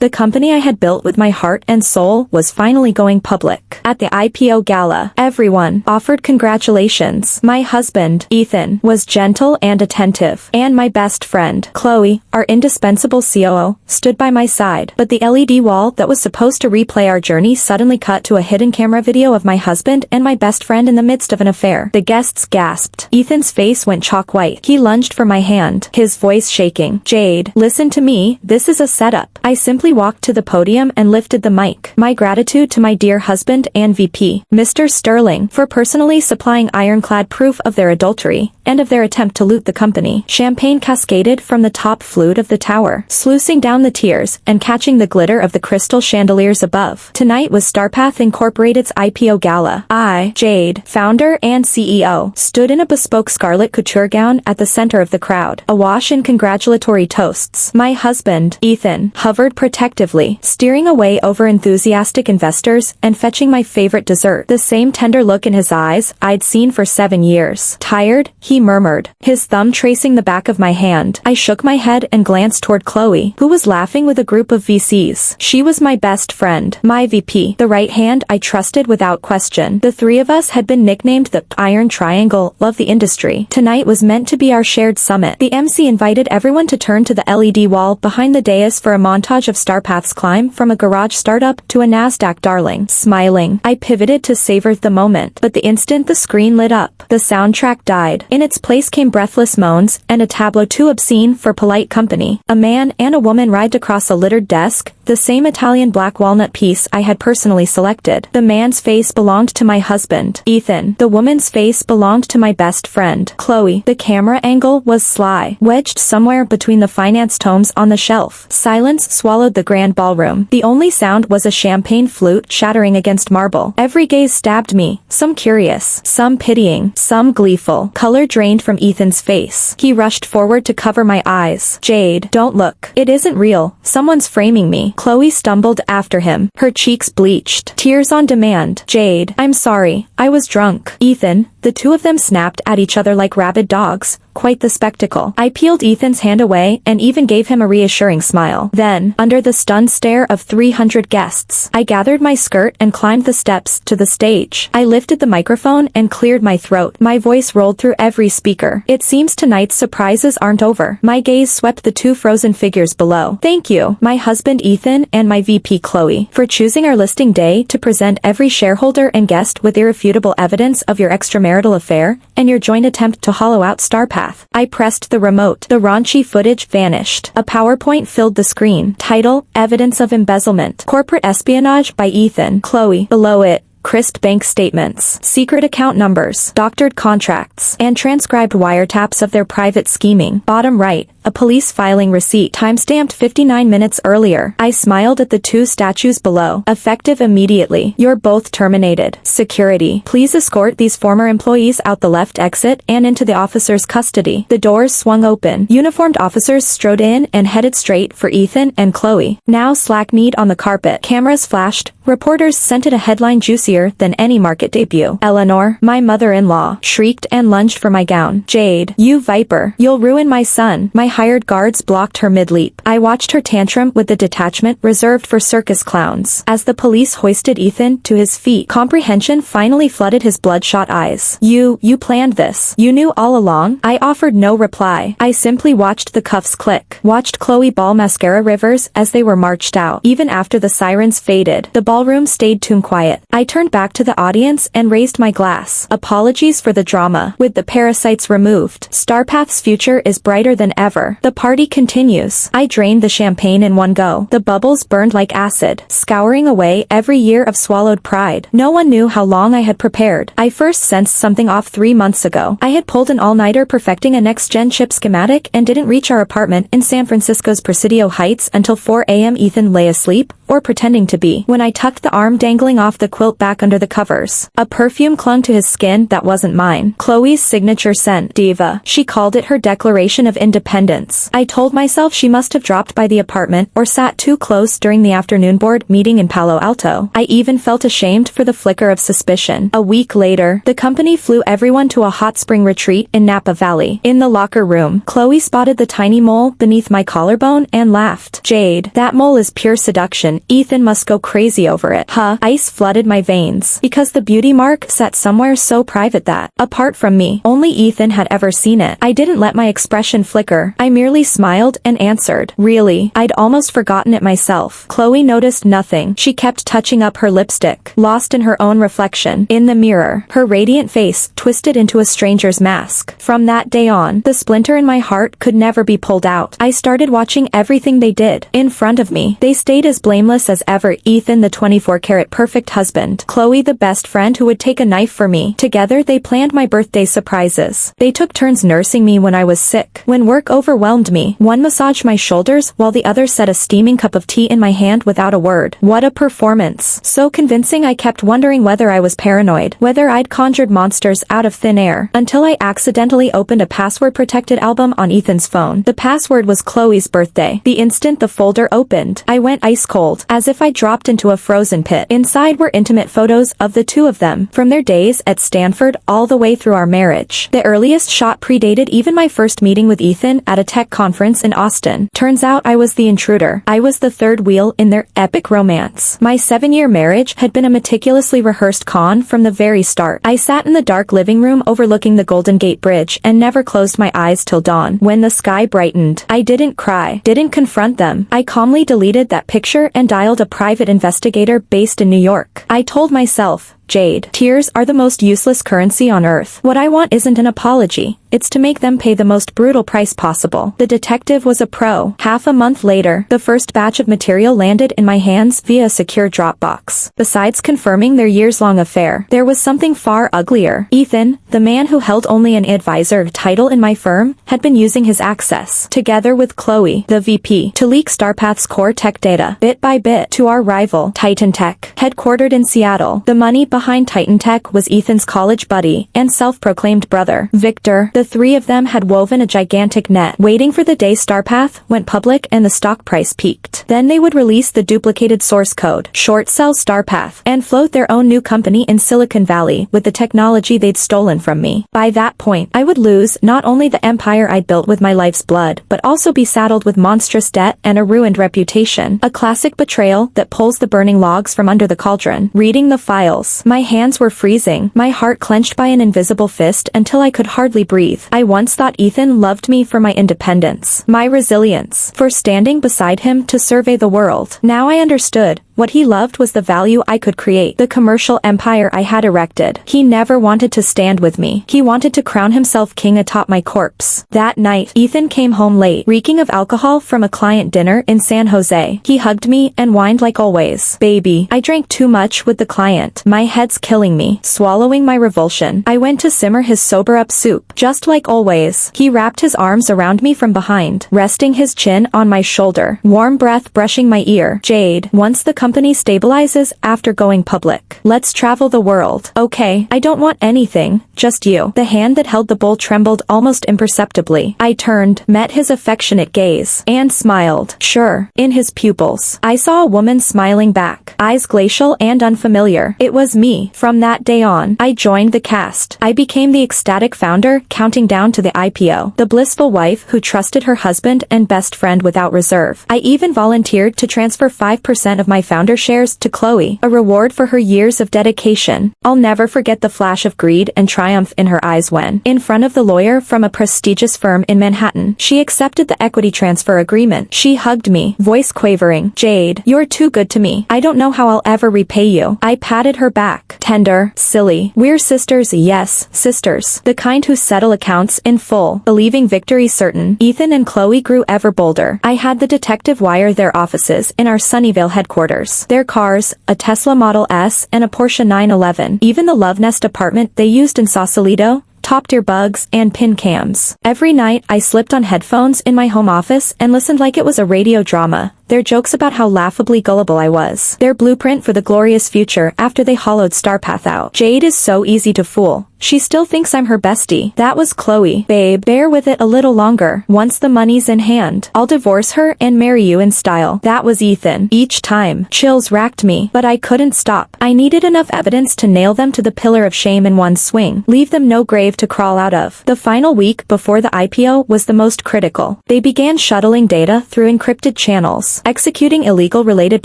The company I had built with my heart and soul was finally going public. At the IPO gala, everyone offered congratulations. My husband, Ethan, was gentle and attentive, and my best friend, Chloe, our indispensable COO, stood by my side. But the LED wall that was supposed to replay our journey suddenly cut to a hidden camera video of my husband and my best friend in the midst of an affair. The guests gasped. Ethan's face went chalk white. He lunged for my hand, his voice shaking. "Jade, listen to me, this is a setup." I simply walked to the podium and lifted the mic. My gratitude to my dear husband and VP, Mr. Sterling, for personally supplying ironclad proof of their adultery, and of their attempt to loot the company. Champagne cascaded from the top flute of the tower, sluicing down the tears and catching the glitter of the crystal chandeliers above. Tonight was StarPath Incorporated's IPO gala. I, Jade, founder and CEO, stood in a bespoke scarlet couture gown at the center of the crowd, awash in congratulatory toasts. My husband, Ethan, hovered protectively, steering away over enthusiastic investors and fetching my favorite dessert. The same tender look in his eyes I'd seen for 7 years. "Tired?" he murmured, his thumb tracing the back of my hand. I shook my head and glanced toward Chloe, who was laughing with a group of VCs. She was my best friend, my VP, the right hand I trusted without question. The three of us had been nicknamed the Iron Triangle of the industry. Tonight was meant to be our shared summit. The MC invited everyone to turn to the LED wall behind the dais for a montage of StarPath's climb from a garage startup to a NASDAQ darling. Smiling, I pivoted to savor the moment, but the instant the screen lit up, the soundtrack died. In its place came breathless moans and a tableau too obscene for polite company. A man and a woman writhed across a littered desk, the same Italian black walnut piece I had personally selected. The man's face belonged to my husband, Ethan. The woman's face belonged to my best friend, Chloe. The camera angle was sly, wedged somewhere between the finance tomes on the shelf. Silence swallowed the grand ballroom. The only sound was a champagne flute shattering against marble. Every gaze stabbed me, some curious, some pitying, some gleeful. Color drained from Ethan's face. He rushed forward to cover my eyes. "Jade, don't look. It isn't real. Someone's framing me." Chloe stumbled after him, her cheeks bleached. Tears on demand. "Jade, I'm sorry. I was drunk." "Ethan," the two of them snapped at each other like rabid dogs. Quite the spectacle. I peeled Ethan's hand away and even gave him a reassuring smile. Then, under the stunned stare of 300 guests, I gathered my skirt and climbed the steps to the stage. I lifted the microphone and cleared my throat. My voice rolled through every speaker. "It seems tonight's surprises aren't over." My gaze swept the two frozen figures below. "Thank you, my husband Ethan and my VP Chloe, for choosing our listing day to present every shareholder and guest with irrefutable evidence of your extramarital affair and your joint attempt to hollow out StarPath." I pressed the remote. The raunchy footage vanished. A PowerPoint filled the screen. Title: Evidence of Embezzlement. Corporate Espionage by Ethan. Chloe. Below it, crisp bank statements, secret account numbers, doctored contracts, and transcribed wiretaps of their private scheming. Bottom right, a police filing receipt timestamped 59 minutes earlier. I smiled at the two statues below. Effective immediately. You're both terminated. Security, please escort these former employees out the left exit and into the officer's custody. The doors swung open. Uniformed officers strode in and headed straight for Ethan and Chloe, now slack-kneed on the carpet. Cameras flashed. Reporters scented a headline juicier than any market debut. Eleanor, my mother-in-law, shrieked and lunged for my gown. "Jade, you viper, you'll ruin my son." My hired guards blocked her mid-leap. I watched her tantrum with the detachment reserved for circus clowns. As the police hoisted Ethan to his feet, comprehension finally flooded his bloodshot eyes. You planned this. You knew all along?" I offered no reply. I simply watched the cuffs click. Watched Chloe ball mascara rivers as they were marched out. Even after the sirens faded, the ballroom stayed tomb quiet. I turned back to the audience and raised my glass. Apologies for the drama. With the parasites removed, StarPath's future is brighter than ever. The party continues. I drained the champagne in one go. The bubbles burned like acid, scouring away every year of swallowed pride. No one knew how long I had prepared. I first sensed something off 3 months ago. I had pulled an all-nighter perfecting a next-gen chip schematic and didn't reach our apartment in San Francisco's Presidio Heights until 4 a.m. Ethan lay asleep, or pretending to be, when I tucked the arm dangling off the quilt back under the covers. A perfume clung to his skin that wasn't mine. Chloe's signature scent, Diva. She called it her declaration of independence. I told myself she must have dropped by the apartment or sat too close during the afternoon board meeting in Palo Alto. I even felt ashamed for the flicker of suspicion. A week later, the company flew everyone to a hot spring retreat in Napa Valley. In the locker room, Chloe spotted the tiny mole beneath my collarbone and laughed. Jade, that mole is pure seduction. Ethan must go crazy over it. Huh? Ice flooded my veins, because the beauty mark sat somewhere so private that, apart from me, only Ethan had ever seen it. I didn't let my expression flicker. I merely smiled and answered. Really? I'd almost forgotten it myself. Chloe noticed nothing. She kept touching up her lipstick, lost in her own reflection. In the mirror, her radiant face twisted into a stranger's mask. From that day on, the splinter in my heart could never be pulled out. I started watching everything they did. In front of me, they stayed as blameless as ever. Ethan, the 24-karat perfect husband. Chloe, the best friend who would take a knife for me. Together they planned my birthday surprises. They took turns nursing me when I was sick. When work overwhelmed me, one massaged my shoulders while the other set a steaming cup of tea in my hand without a word. What a performance. So convincing I kept wondering whether I was paranoid, whether I'd conjured monsters out of thin air, until I accidentally opened a password-protected album on Ethan's phone. The password was Chloe's birthday. The instant the folder opened, I went ice cold, as if I dropped into a frozen pit. Inside were intimate photos of the two of them, from their days at Stanford all the way through our marriage. The earliest shot predated even my first meeting with Ethan at a tech conference in Austin. Turns out I was the intruder. I was the third wheel in their epic romance. My 7-year marriage had been a meticulously rehearsed con from the very start. I sat in the dark living room overlooking the Golden Gate Bridge and never closed my eyes till dawn. When the sky brightened, I didn't cry, didn't confront them. I calmly deleted that picture and dialed a private investigator based in New York. I told myself, Jade, tears are the most useless currency on earth. What I want isn't an apology. It's to make them pay the most brutal price possible. The detective was a pro. Half a month later, the first batch of material landed in my hands via a secure Dropbox. Besides confirming their years-long affair, there was something far uglier. Ethan, the man who held only an advisor title in my firm, had been using his access, together with Chloe, the VP, to leak StarPath's core tech data, bit by bit, to our rival, Titan Tech, headquartered in Seattle. The money behind Titan Tech was Ethan's college buddy and self-proclaimed brother, Victor. The three of them had woven a gigantic net, waiting for the day StarPath went public and the stock price peaked. Then they would release the duplicated source code, short sell StarPath, and float their own new company in Silicon Valley with the technology they'd stolen from me. By that point, I would lose not only the empire I'd built with my life's blood, but also be saddled with monstrous debt and a ruined reputation. A classic betrayal that pulls the burning logs from under the cauldron. Reading the files, my hands were freezing, my heart clenched by an invisible fist until I could hardly breathe. I once thought Ethan loved me for my independence, my resilience, for standing beside him to survey the world. Now I understood. What he loved was the value I could create, the commercial empire I had erected. He never wanted to stand with me. He wanted to crown himself king atop my corpse. That night, Ethan came home late, reeking of alcohol from a client dinner in San Jose. He hugged me and whined like always. Baby, I drank too much with the client. My head's killing me. Swallowing my revulsion, I went to simmer his sober-up soup. Just like always, he wrapped his arms around me from behind, resting his chin on my shoulder. Warm breath brushing my ear. Jade, once the company stabilizes after going public, let's travel the world. Okay, I don't want anything, just you. The hand that held the bowl trembled almost imperceptibly. I turned, met his affectionate gaze, and smiled. Sure, in his pupils, I saw a woman smiling back, eyes glacial and unfamiliar. It was me. From that day on, I joined the cast. I became the ecstatic founder, counting down to the IPO, the blissful wife who trusted her husband and best friend without reserve. I even volunteered to transfer 5% of my founder shares to Chloe, a reward for her years of dedication. I'll never forget the flash of greed and triumph in her eyes when, in front of the lawyer from a prestigious firm in Manhattan, she accepted the equity transfer agreement. She hugged me, voice quavering. Jade, you're too good to me. I don't know how I'll ever repay you. I patted her back. Tender, silly. We're sisters, yes, sisters. The kind who settle accounts in full, believing victory certain. Ethan and Chloe grew ever bolder. I had the detective wire their offices in our Sunnyvale headquarters. Their cars, a Tesla Model S and a Porsche 911. Even the Love Nest apartment they used in Sausalito, top-tier bugs, and pin cams. Every night, I slipped on headphones in my home office and listened like it was a radio drama. Their jokes about how laughably gullible I was. Their blueprint for the glorious future after they hollowed Starpath out. Jade is so easy to fool. She still thinks I'm her bestie. That was Chloe. Babe, bear with it a little longer. Once the money's in hand, I'll divorce her and marry you in style. That was Ethan. Each time, chills racked me, but I couldn't stop. I needed enough evidence to nail them to the pillar of shame in one swing. Leave them no grave to crawl out of. The final week before the IPO was the most critical. They began shuttling data through encrypted channels, executing illegal related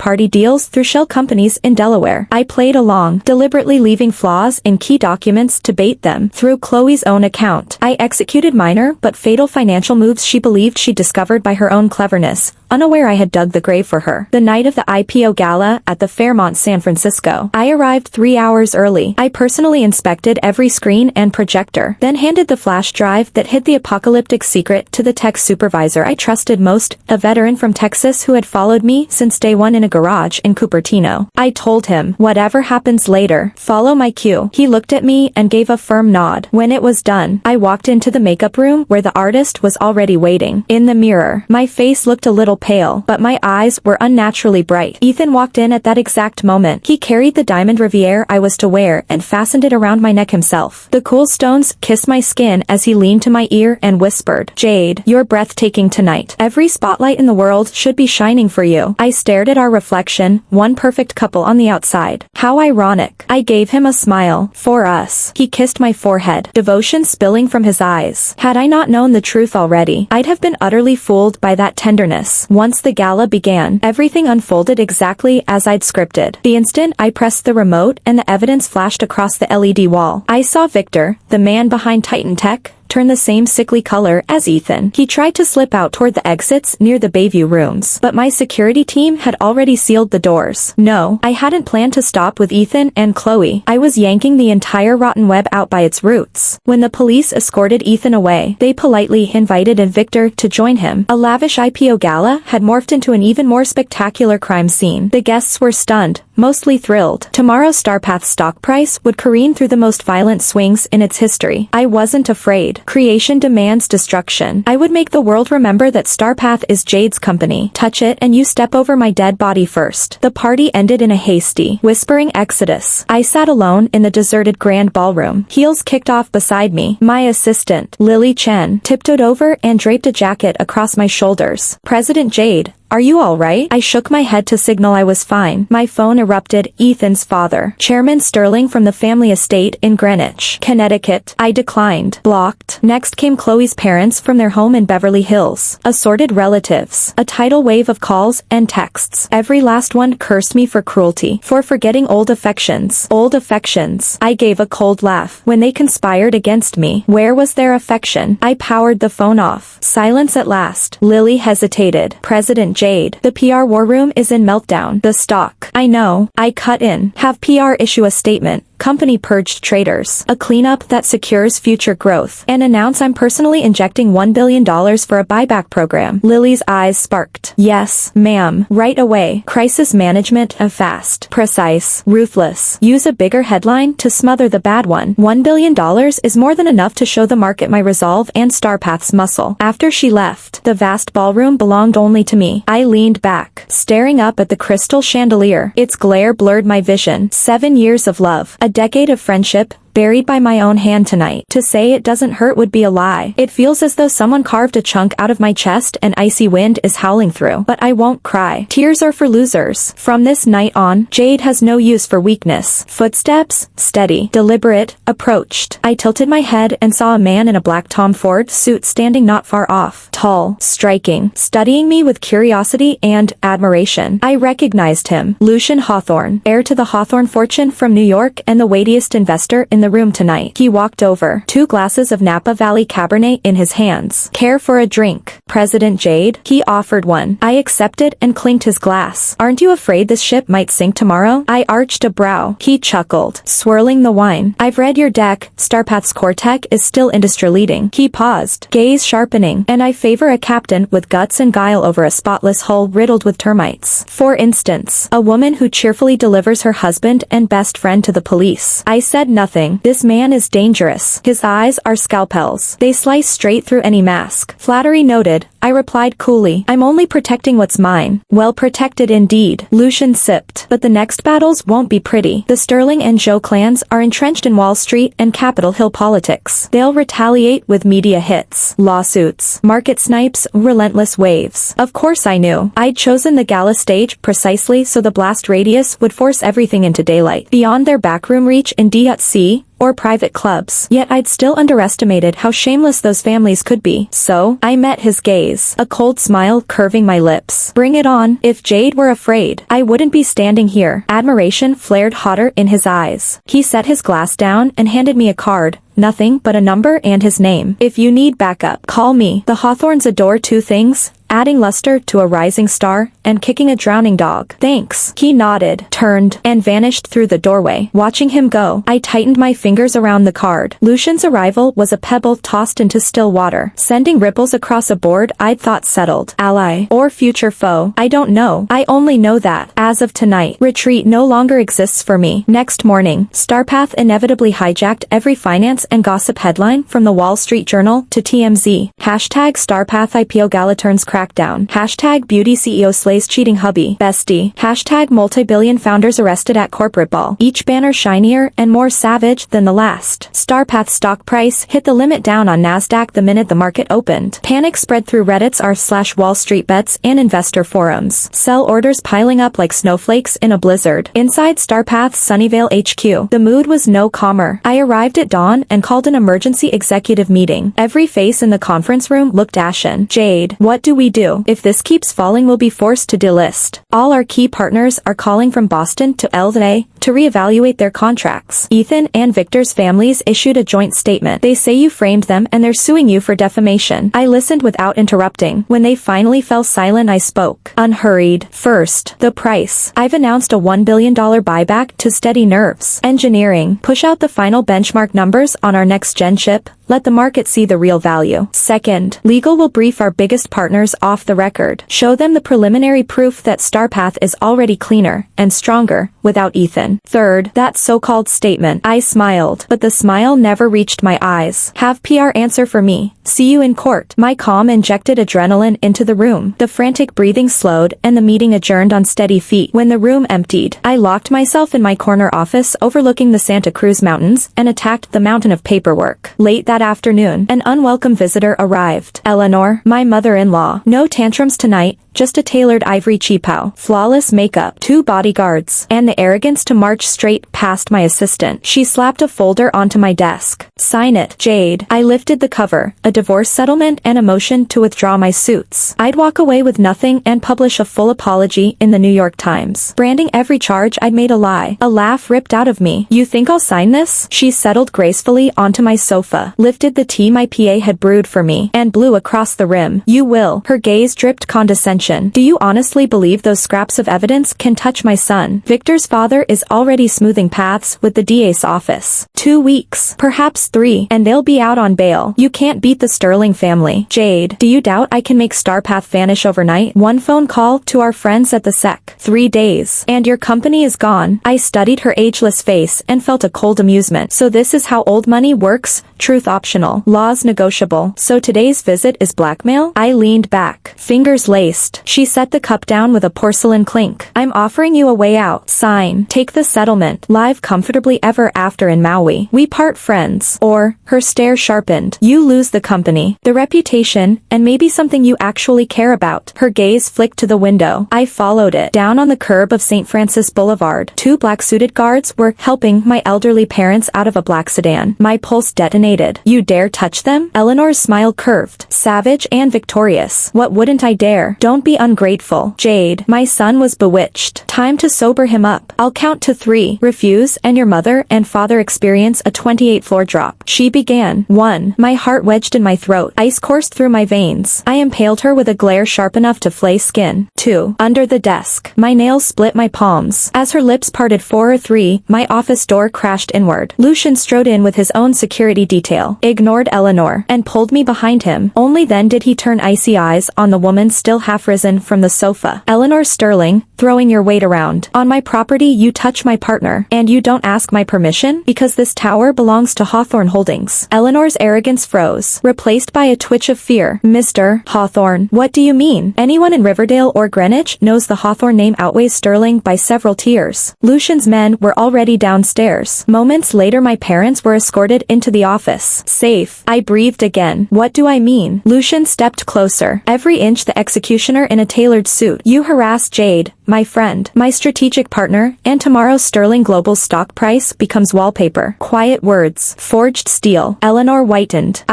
party deals through shell companies in Delaware. I played along, deliberately leaving flaws in key documents to bait them. Through Chloe's own account, I executed minor but fatal financial moves she believed she discovered by her own cleverness, unaware I had dug the grave for her. The night of the IPO gala at the Fairmont, San Francisco, I arrived 3 hours early. I personally inspected every screen and projector, then handed the flash drive that hid the apocalyptic secret to the tech supervisor I trusted most, a veteran from Texas who had followed me since day one in a garage in Cupertino. I told him, whatever happens later, follow my cue. He looked at me and gave a firm nod. When it was done, I walked into the makeup room where the artist was already waiting. In the mirror, my face looked a little pale, but my eyes were unnaturally bright. Ethan walked in at that exact moment. He carried the diamond riviere I was to wear and fastened it around my neck himself. The cool stones kissed my skin as he leaned to my ear and whispered, Jade, you're breathtaking tonight. Every spotlight in the world should be shining for you. I stared at our reflection, one perfect couple on the outside. How ironic. I gave him a smile. For us. He kissed my forehead, devotion spilling from his eyes. Had I not known the truth already, I'd have been utterly fooled by that tenderness. Once the gala began, everything unfolded exactly as I'd scripted. The instant I pressed the remote and the evidence flashed across the LED wall, I saw Victor, the man behind Titan Tech, turn the same sickly color as Ethan. He tried to slip out toward the exits near the Bayview rooms, but my security team had already sealed the doors. No, I hadn't planned to stop with Ethan and Chloe. I was yanking the entire rotten web out by its roots. When the police escorted Ethan away, they politely invited Victor to join him. A lavish IPO gala had morphed into an even more spectacular crime scene. The guests were stunned, mostly thrilled. Tomorrow's Starpath stock price would careen through the most violent swings in its history. I wasn't afraid. Creation demands destruction. I would make the world remember that Starpath is Jade's company. Touch it and you step over my dead body first. The party ended in a hasty, whispering exodus. I sat alone in the deserted grand ballroom. Heels kicked off beside me. My assistant, Lily Chen, tiptoed over and draped a jacket across my shoulders. President Jade, are you all right? I shook my head to signal I was fine. My phone erupted. Ethan's father, Chairman Sterling from the family estate in Greenwich, Connecticut. I declined. Blocked. Next came Chloe's parents from their home in Beverly Hills. Assorted relatives. A tidal wave of calls and texts. Every last one cursed me for cruelty, for forgetting old affections. Old affections. I gave a cold laugh. When they conspired against me, where was their affection? I powered the phone off. Silence at last. Lily hesitated. President Jade, the PR war room is in meltdown. The stock. I know. I cut in. Have PR issue a statement. Company purged traders, a cleanup that secures future growth, and announce I'm personally injecting $1 billion for a buyback program. Lily's eyes sparked. Yes, ma'am. Right away. Crisis management, fast, precise, ruthless. Use a bigger headline to smother the bad one. $1 billion is more than enough to show the market my resolve and Starpath's muscle. After she left, the vast ballroom belonged only to me. I leaned back, staring up at the crystal chandelier. Its glare blurred my vision. 7 years of love. A decade of friendship, buried by my own hand tonight. To say it doesn't hurt would be a lie. It feels as though someone carved a chunk out of my chest and icy wind is howling through. But I won't cry. Tears are for losers. From this night on, Jade has no use for weakness. Footsteps, steady, deliberate, approached. I tilted my head and saw a man in a black Tom Ford suit standing not far off. Tall, striking, studying me with curiosity and admiration. I recognized him. Lucian Hawthorne, heir to the Hawthorne fortune from New York and the weightiest investor in the room tonight. He walked over, 2 glasses of Napa Valley Cabernet in his hands. Care for a drink, President Jade? He offered one. I accepted and clinked his glass. Aren't you afraid this ship might sink tomorrow? I arched a brow. He chuckled, swirling the wine. I've read your deck. Starpath's core tech is still industry-leading. He paused, gaze sharpening, and I favor a captain with guts and guile over a spotless hull riddled with termites. For instance, a woman who cheerfully delivers her husband and best friend to the police. I said nothing. warning. This man is dangerous. His eyes are scalpels. They slice straight through any mask. Flattery noted, I replied coolly. I'm only protecting what's mine. Well protected indeed. Lucian sipped. But the next battles won't be pretty. The Sterling and Joe clans are entrenched in Wall Street and Capitol Hill politics. They'll retaliate with media hits, lawsuits, market snipes, relentless waves. Of course I knew. I'd chosen the gala stage precisely so the blast radius would force everything into daylight, beyond their backroom reach in D.C. or private clubs. Yet I'd still underestimated how shameless those families could be. So, I met his gaze, a cold smile curving my lips. Bring it on. If Jade were afraid, I wouldn't be standing here. Admiration flared hotter in his eyes. He set his glass down and handed me a card. Nothing but a number and his name. If you need backup, call me. The Hawthorns adore two things: adding luster to a rising star, and kicking a drowning dog. Thanks. He nodded, turned, and vanished through the doorway. Watching him go, I tightened my fingers around the card. Lucian's arrival was a pebble tossed into still water, sending ripples across a board I'd thought settled. Ally, or future foe, I don't know. I only know that, as of tonight, retreat no longer exists for me. Next morning, Starpath inevitably hijacked every finance and gossip headline from the Wall Street Journal to TMZ. Hashtag Starpath IPO Gala turns crackdown. Hashtag Beauty CEO slays cheating hubby. Bestie. Hashtag multi-billion founders arrested at corporate ball. Each banner shinier and more savage than the last. Starpath stock price hit the limit down on NASDAQ the minute the market opened. Panic spread through Reddit's r/Wall Street bets and investor forums. Sell orders piling up like snowflakes in a blizzard. Inside Starpath's Sunnyvale HQ, the mood was no calmer. I arrived at dawn and called an emergency executive meeting. Every face in the conference room looked ashen. Jade, what do we do? If this keeps falling, we'll be forced to delist. All our key partners are calling from Boston to LA to reevaluate their contracts. Ethan and Victor's families issued a joint statement. They say you framed them and they're suing you for defamation. I listened without interrupting. When they finally fell silent, I spoke. Unhurried. First, the price. I've announced a $1 billion buyback to steady nerves. Engineering. Push out the final benchmark numbers on our next-gen chip. Let the market see the real value. Second, legal will brief our biggest partners off the record. Show them the preliminary proof that Starpath is already cleaner and stronger without Ethan. Third, that so-called statement. I smiled, but the smile never reached my eyes. Have PR answer for me. See you in court. My calm injected adrenaline into the room. The frantic breathing slowed and the meeting adjourned on steady feet. When the room emptied, I locked myself in my corner office overlooking the Santa Cruz Mountains and attacked the mountain of paperwork. Late that afternoon, an unwelcome visitor arrived. Eleanor, my mother-in-law. No tantrums tonight, just a tailored ivory cheapo, flawless makeup, 2 bodyguards, and the arrogance to march straight past my assistant. She slapped a folder onto my desk. Sign it, Jade. I lifted the cover, a divorce settlement and a motion to withdraw my suits. I'd walk away with nothing and publish a full apology in the New York Times, branding every charge I'd made a lie. A laugh ripped out of me. You think I'll sign this? She settled gracefully onto my sofa, lifted the tea my PA had brewed for me, and blew across the rim. You will. Her gaze dripped condescension. Do you honestly believe those scraps of evidence can touch my son? Victor's father is already smoothing paths with the DA's office. 2 weeks, perhaps 3, and they'll be out on bail. You can't beat the Sterling family. Jade, do you doubt I can make Starpath vanish overnight? 1 phone call to our friends at the SEC. 3 days, and your company is gone. I studied her ageless face and felt a cold amusement. So this is how old money works? Truth optional, laws negotiable. So today's visit is blackmail? I leaned back, fingers laced. She set the cup down with a porcelain clink. I'm offering you a way out. Sign. Take the settlement. Live comfortably ever after in Maui. We part friends. Or, her stare sharpened. You lose the company, the reputation, and maybe something you actually care about. Her gaze flicked to the window. I followed it. Down on the curb of St. Francis Boulevard, 2 black-suited guards were helping my elderly parents out of a black sedan. My pulse detonated. You dare touch them? Eleanor's smile curved, savage and victorious. What wouldn't I dare? Don't be ungrateful. Jade, my son was bewitched. Time to sober him up. I'll count to 3. Refuse and your mother and father experience a 28-floor drop. She began. 1. My heart wedged in my throat. Ice coursed through my veins. I impaled her with a glare sharp enough to flay skin. 2. Under the desk. My nails split my palms. As her lips parted. 4 or 3, my office door crashed inward. Lucian strode in with his own security detail, ignored Eleanor, and pulled me behind him. Only then did he turn icy eyes on the woman still half risen from the sofa. Eleanor Sterling, throwing your weight around. On my property you touch my partner, and you don't ask my permission? Because this tower belongs to Hawthorne Holdings. Eleanor's arrogance froze, replaced by a twitch of fear. Mr. Hawthorne, what do you mean? Anyone in Riverdale or Greenwich knows the Hawthorne name outweighs Sterling by several tiers. Lucian's men were already downstairs. Moments later my parents were escorted into the office. Safe. I breathed again. What do I mean? Lucian stepped closer, every inch the executioner in a tailored suit. You harass Jade, my friend, my strategic partner, and tomorrow's Sterling Global's stock price becomes wallpaper. Quiet words. Forged steel. Eleanor whitened.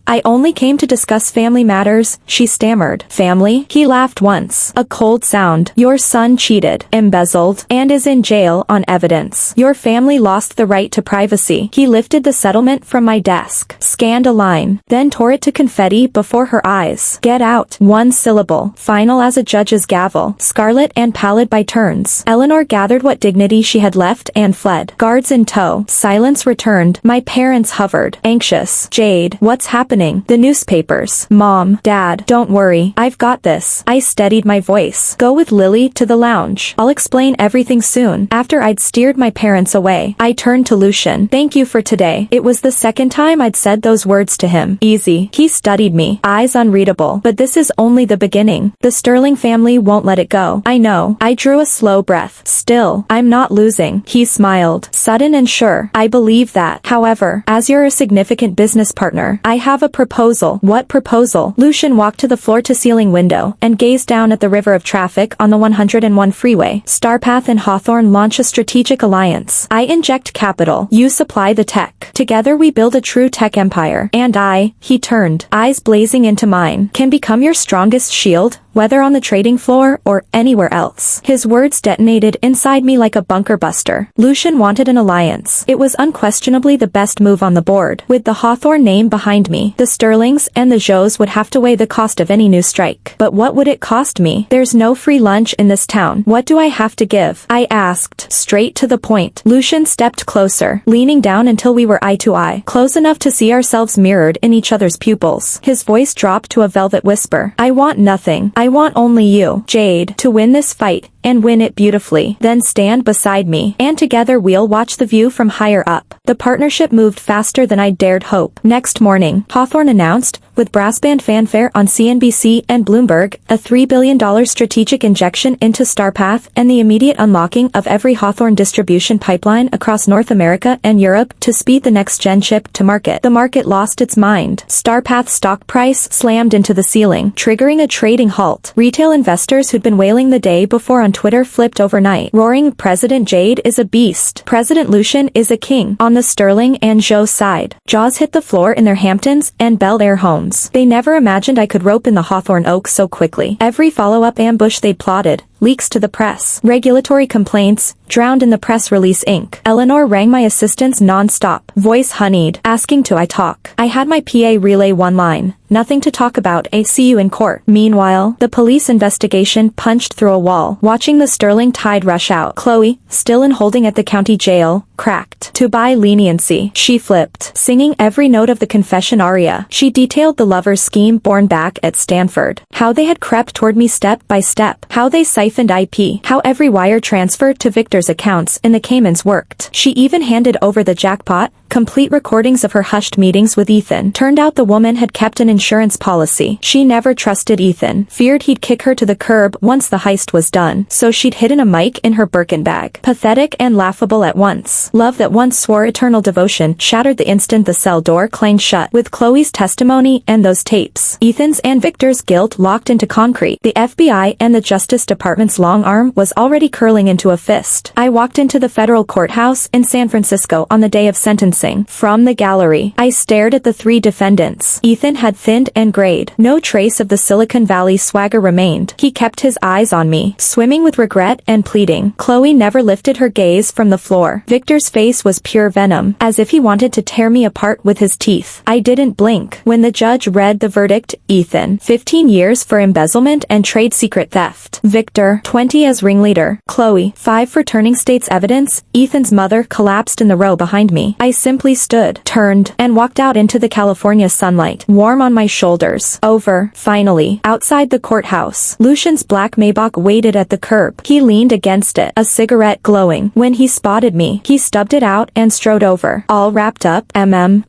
I only came to discuss family matters, she stammered. Family? He laughed once. A cold sound. Your son cheated, embezzled, and is in jail on evidence. Your family lost the right to privacy. He lifted the settlement from my desk, scanned a line, then tore it to confetti before her eyes. Get out. One syllable. Final as a judge's gavel. Scarlet and pallid by turns. Eleanor gathered what dignity she had left and fled. Guards in tow. Silence returned. My parents hovered, anxious. Jade, what's happening? The newspapers. Mom, Dad, don't worry, I've got this. I steadied my voice. Go with Lily to the lounge. I'll explain everything soon. After I'd steered my parents away, I turned to Lucian. Thank you for today. It was the second time I'd said those words to him. Easy. He studied me, eyes unreadable. But this is only the beginning. The Sterling family won't let it go. I know. I drew a slow breath. Still, I'm not losing. He smiled, sudden and sure. I believe that. However, as you're a significant business partner, I have a proposal. What proposal? Lucian walked to the floor-to-ceiling window and gazed down at the river of traffic on the 101 freeway. Starpath and Hawthorne launch a strategic alliance. I inject capital. You supply the tech. Together we build a true tech empire. And he turned, eyes blazing into mine, can become your strongest shield, whether on the trading floor or anywhere else. His words detonated inside me like a bunker buster. Lucian wanted an alliance. It was unquestionably the best move on the board. With the Hawthorne name behind me, the Sterlings and the Joes would have to weigh the cost of any new strike. But what would it cost me? There's no free lunch in this town. What do I have to give? I asked, straight to the point. Lucian stepped closer, leaning down until we were eye to eye, close enough to see ourselves mirrored in each other's pupils. His voice dropped to a velvet whisper. I want nothing. I want only you, Jade, to win this fight, and win it beautifully. Then stand beside me, and together we'll watch the view from higher up. The partnership moved faster than I dared hope. Next morning, Hawthorne announced, with brass band fanfare on CNBC and Bloomberg, a $3 billion strategic injection into Starpath and the immediate unlocking of every Hawthorne distribution pipeline across North America and Europe to speed the next-gen chip to market. The market lost its mind. Starpath's stock price slammed into the ceiling, triggering a trading halt. Retail investors who'd been wailing the day before on Twitter flipped overnight, roaring, President Jade is a beast. President Lucian is a king. On the Sterling and Joe side, jaws hit the floor in their Hamptons and Bel Air homes. They never imagined I could rope in the Hawthorne oak so quickly. Every follow-up ambush they'd plotted, leaks to the press, regulatory complaints, drowned in the press release ink. Eleanor rang my assistants non-stop, voice honeyed, asking to I talk. I had my PA relay one line. Nothing to talk about, I see you in court. Meanwhile, the police investigation punched through a wall, watching the Sterling tide rush out. Chloe, still in holding at the county jail, cracked. To buy leniency, she flipped, singing every note of the confession aria. She detailed the lover's scheme born back at Stanford. How they had crept toward me step by step. How they siphoned IP. How every wire transfer to Victor's accounts in the Caymans worked. She even handed over the jackpot, complete recordings of her hushed meetings with Ethan. Turned out the woman had kept an insurance policy. She never trusted Ethan, feared he'd kick her to the curb once the heist was done, so she'd hidden a mic in her Birkin bag. Pathetic and laughable at once. Love that once swore eternal devotion shattered the instant the cell door clanged shut. With Chloe's testimony and those tapes, Ethan's and Victor's guilt locked into concrete, the FBI and the Justice Department's long arm was already curling into a fist. I walked into the federal courthouse in San Francisco on the day of sentencing. From the gallery, I stared at the three defendants. Ethan had thinned and grayed. No trace of the Silicon Valley swagger remained. He kept his eyes on me, swimming with regret and pleading. Chloe never lifted her gaze from the floor. Victor's face was pure venom, as if he wanted to tear me apart with his teeth. I didn't blink. When the judge read the verdict, Ethan, 15 years for embezzlement and trade secret theft. Victor, 20 as ringleader. Chloe, 5 for turning state's evidence. Ethan's mother collapsed in the row behind me. I simply stood, turned, and walked out into the California sunlight, warm on my shoulders. Over, finally, outside the courthouse. Lucian's black Maybach waited at the curb. He leaned against it, a cigarette glowing. When he spotted me, he stubbed it out and strode over. All wrapped up.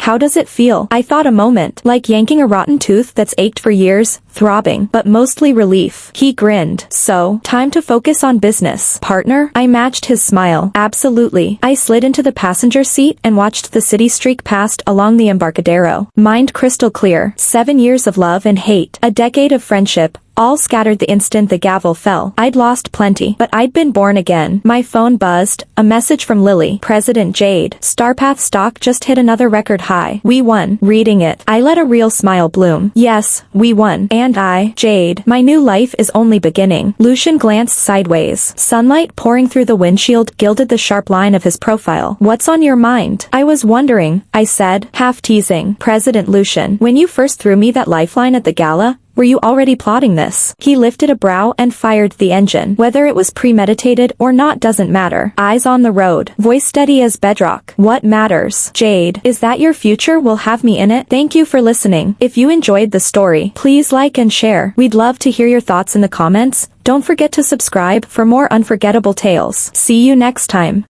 How does it feel? I thought a moment, like yanking a rotten tooth that's ached for years, throbbing, but mostly relief. He grinned. So, time to focus on business, partner? I matched his smile. Absolutely. I slid into the passenger seat and watched the city streak past along the Embarcadero. Mind crystal clear. 7 years of love and hate. A decade of friendship. All scattered the instant the gavel fell. I'd lost plenty, but I'd been born again. My phone buzzed. A message from Lily. President Jade. Starpath stock just hit another record high. We won. Reading it, I let a real smile bloom. Yes, we won. And I, Jade, my new life is only beginning. Lucian glanced sideways. Sunlight pouring through the windshield gilded the sharp line of his profile. What's on your mind? I was wondering, I said, half teasing. President Lucian, when you first threw me that lifeline at the gala, were you already plotting this? He lifted a brow and fired the engine. Whether it was premeditated or not doesn't matter. Eyes on the road. Voice steady as bedrock. What matters? Jade, is that your future will have me in it? Thank you for listening. If you enjoyed the story, please like and share. We'd love to hear your thoughts in the comments. Don't forget to subscribe for more unforgettable tales. See you next time.